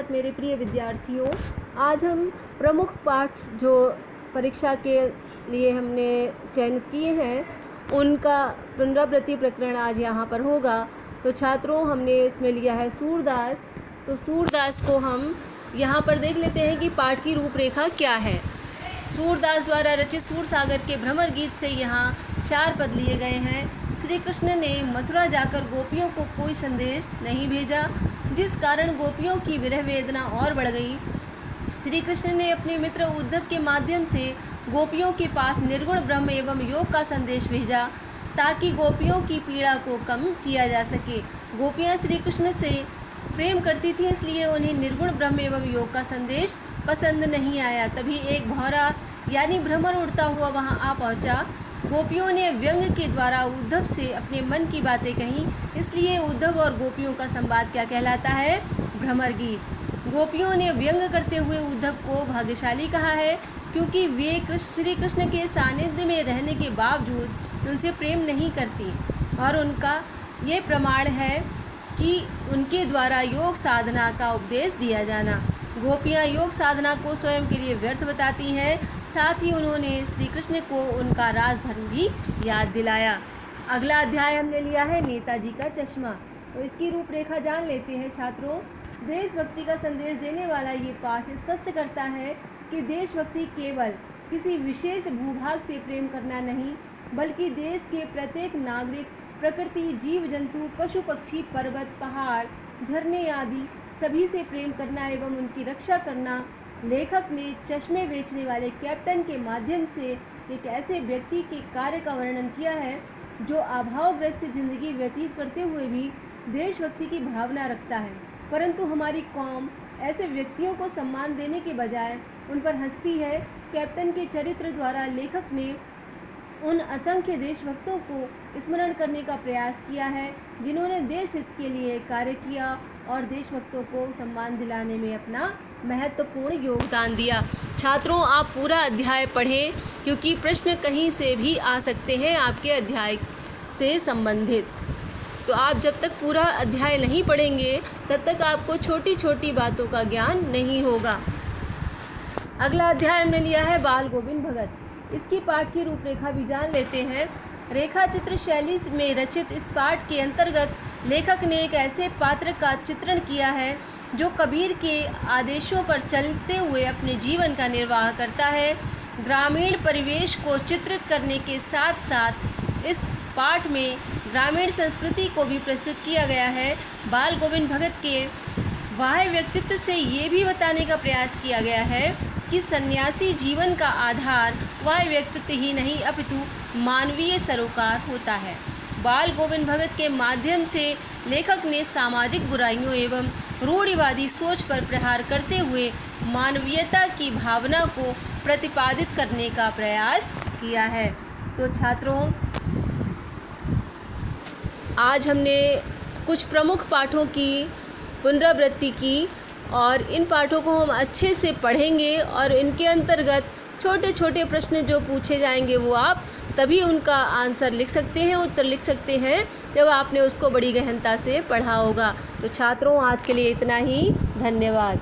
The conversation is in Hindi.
सुप्रभात मेरे प्रिय विद्यार्थियों। आज हम प्रमुख पाठ जो परीक्षा के लिए हमने चयनित किए हैं उनका पुनरावृत्ति प्रकरण आज यहाँ पर होगा। तो छात्रों, हमने इसमें लिया है सूरदास। तो सूरदास को हम यहाँ पर देख लेते हैं कि पाठ की रूपरेखा क्या है। सूरदास द्वारा रचित सूरसागर के भ्रमर गीत से यहाँ 4 पद लिए गए हैं। श्री कृष्ण ने मथुरा जाकर गोपियों को कोई संदेश नहीं भेजा, जिस कारण गोपियों की विरह वेदना और बढ़ गई। श्री कृष्ण ने अपने मित्र उद्धव के माध्यम से गोपियों के पास निर्गुण ब्रह्म एवं योग का संदेश भेजा, ताकि गोपियों की पीड़ा को कम किया जा सके। गोपियाँ श्री कृष्ण से प्रेम करती थीं, इसलिए उन्हें निर्गुण ब्रह्म एवं योग का संदेश पसंद नहीं आया। तभी एक भौरा यानी भ्रमर उड़ता हुआ वहां आ पहुंचा। गोपियों ने व्यंग के द्वारा उद्धव से अपने मन की बातें कहीं, इसलिए उद्धव और गोपियों का संवाद क्या कहलाता है? भ्रमर गीत। गोपियों ने व्यंग करते हुए उद्धव को भाग्यशाली कहा है, क्योंकि वे श्री कृष्ण के सानिध्य में रहने के बावजूद उनसे प्रेम नहीं करती, और उनका ये प्रमाण है कि उनके द्वारा योग साधना का उपदेश दिया जाना। गोपियाँ योग साधना को स्वयं के लिए व्यर्थ बताती हैं। साथ ही उन्होंने श्री कृष्ण को उनका राजधर्म भी याद दिलाया। अगला अध्याय हमने लिया है नेताजी का चश्मा। तो इसकी रूपरेखा जान लेते हैं छात्रों। देशभक्ति का संदेश देने वाला ये पाठ स्पष्ट करता है कि देशभक्ति केवल किसी विशेष भूभाग से प्रेम करना नहीं, बल्कि देश के प्रत्येक नागरिक, प्रकृति, जीव जंतु, पशु पक्षी, पर्वत, पहाड़, झरने आदि सभी से प्रेम करना एवं उनकी रक्षा करना। लेखक ने चश्मे बेचने वाले कैप्टन के माध्यम से एक ऐसे व्यक्ति के कार्य का वर्णन किया है जो अभावग्रस्त जिंदगी व्यतीत करते हुए भी देशभक्ति की भावना रखता है, परंतु हमारी कौम ऐसे व्यक्तियों को सम्मान देने के बजाय उन पर हंसती है। कैप्टन के चरित्र द्वारा लेखक ने उन असंख्य देशभक्तों को स्मरण करने का प्रयास किया है जिन्होंने देश हित के लिए कार्य किया और देशभक्तों को सम्मान दिलाने में अपना महत्वपूर्ण योगदान दिया। छात्रों, आप पूरा अध्याय पढ़ें, क्योंकि प्रश्न कहीं से भी आ सकते हैं आपके अध्याय से संबंधित। तो आप जब तक पूरा अध्याय नहीं पढ़ेंगे तब तक आपको छोटी छोटी बातों का ज्ञान नहीं होगा। अगला अध्याय हमने लिया है बाल गोविंद भगत। इसकी पाठ की रूपरेखा भी जान लेते हैं। रेखा चित्र शैली में रचित इस पाठ के अंतर्गत लेखक ने एक ऐसे पात्र का चित्रण किया है जो कबीर के आदेशों पर चलते हुए अपने जीवन का निर्वाह करता है। ग्रामीण परिवेश को चित्रित करने के साथ साथ इस पाठ में ग्रामीण संस्कृति को भी प्रस्तुत किया गया है। बाल गोविंद भगत के बाह्य व्यक्तित्व से ये भी बताने का प्रयास किया गया है कि सन्यासी जीवन का आधार वह व्यक्तित्व ही नहीं अपितु मानवीय सरोकार होता है। बाल गोविंद भगत के माध्यम से लेखक ने सामाजिक बुराइयों एवं रूढ़िवादी सोच पर प्रहार करते हुए मानवीयता की भावना को प्रतिपादित करने का प्रयास किया है। तो छात्रों, आज हमने कुछ प्रमुख पाठों की पुनरावृत्ति की और इन पाठों को हम अच्छे से पढ़ेंगे और इनके अंतर्गत छोटे छोटे प्रश्न जो पूछे जाएंगे वो आप तभी उनका आंसर लिख सकते हैं, उत्तर लिख सकते हैं, जब आपने उसको बड़ी गहनता से पढ़ा होगा। तो छात्रों, आज के लिए इतना ही। धन्यवाद।